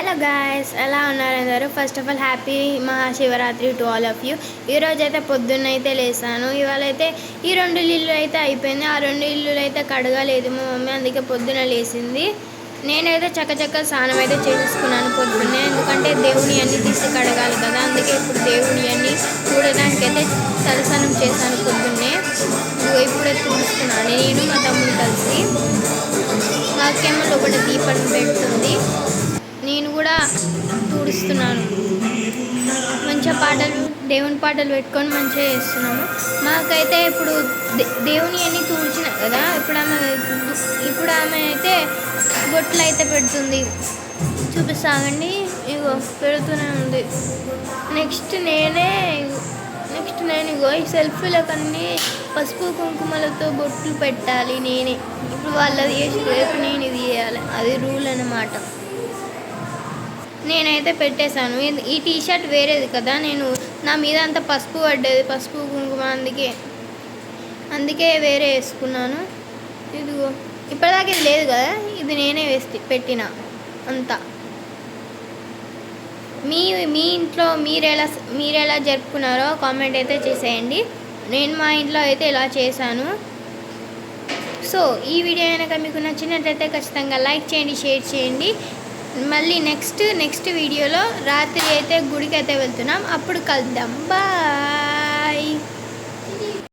Hello guys, ఎలా ఉన్నారు అందరూ? First of all happy Mahashivratri to all of you. ఈరోజు అయితే పొద్దున్న అయితే లేసాను. ఇవాళ అయితే ఈ 2 ఇల్లు అయితే అయిపోయింది. ఆ 2 ఇల్లులు అయితే కడగలేదు మా మమ్మీ, అందుకే పొద్దున లేసింది. నేనైతే చక్కచక్క స్నానం అయితే చేసుకున్నాను పొద్దున్నే, ఎందుకంటే దేవుని అన్నీ తీసి కడగాలి కదా. అందుకే ఇప్పుడు దేవుని అన్నీ చూడడానికి అయితే తలస్నానం చేశాను పొద్దున్నే. ఇప్పుడే చూస్తున్నాను నేను మా తమ్ముడు కలిసి. మాకేమో లోపల దీపం పెడుతుంది, నేను కూడా తుడుస్తున్నాను. మంచిగా దేవుని పాటలు పెట్టుకొని మంచిగా చేస్తున్నాము. మాకైతే ఇప్పుడు దేవుని అన్నీ తుడిచిన కదా, ఇప్పుడు ఆమె అయితే బొట్లు అయితే పెడుతుంది. చూపిస్తాగండి, ఇగో పెడుతూనే ఉంది. నెక్స్ట్ నేను ఇగో ఈ సెల్ఫీలకు అన్నీ పసుపు కుంకుమలతో బొట్లు పెట్టాలి నేనే. ఇప్పుడు వాళ్ళది చేసి రేపు నేను ఇది చేయాలి, అది రూల్ అన్నమాట. నేనైతే పెట్టేశాను. ఈ టీషర్ట్ వేరేది కదా, నేను నా మీద అంత పసుపు పడ్డది, పసుపు కుంకుమ, అందుకే వేరే వేసుకున్నాను. ఇదిగో ఇప్పటిదాకా ఇది లేదు కదా, ఇది నేనే పెట్టిన అంతా. మీ ఇంట్లో మీరెలా జరుపుకున్నారో కామెంట్ అయితే చేసేయండి. నేను మా ఇంట్లో అయితే ఇలా చేశాను. సో ఈ వీడియో కనుక మీకు నచ్చినట్లయితే ఖచ్చితంగా లైక్ చేయండి, షేర్ చేయండి. మళ్ళీ నెక్స్ట్ వీడియోలో రాత్రి అయితే గుడికి అయితే వెళ్తున్నాం, అప్పుడు కలుద్దాం. బాయ్.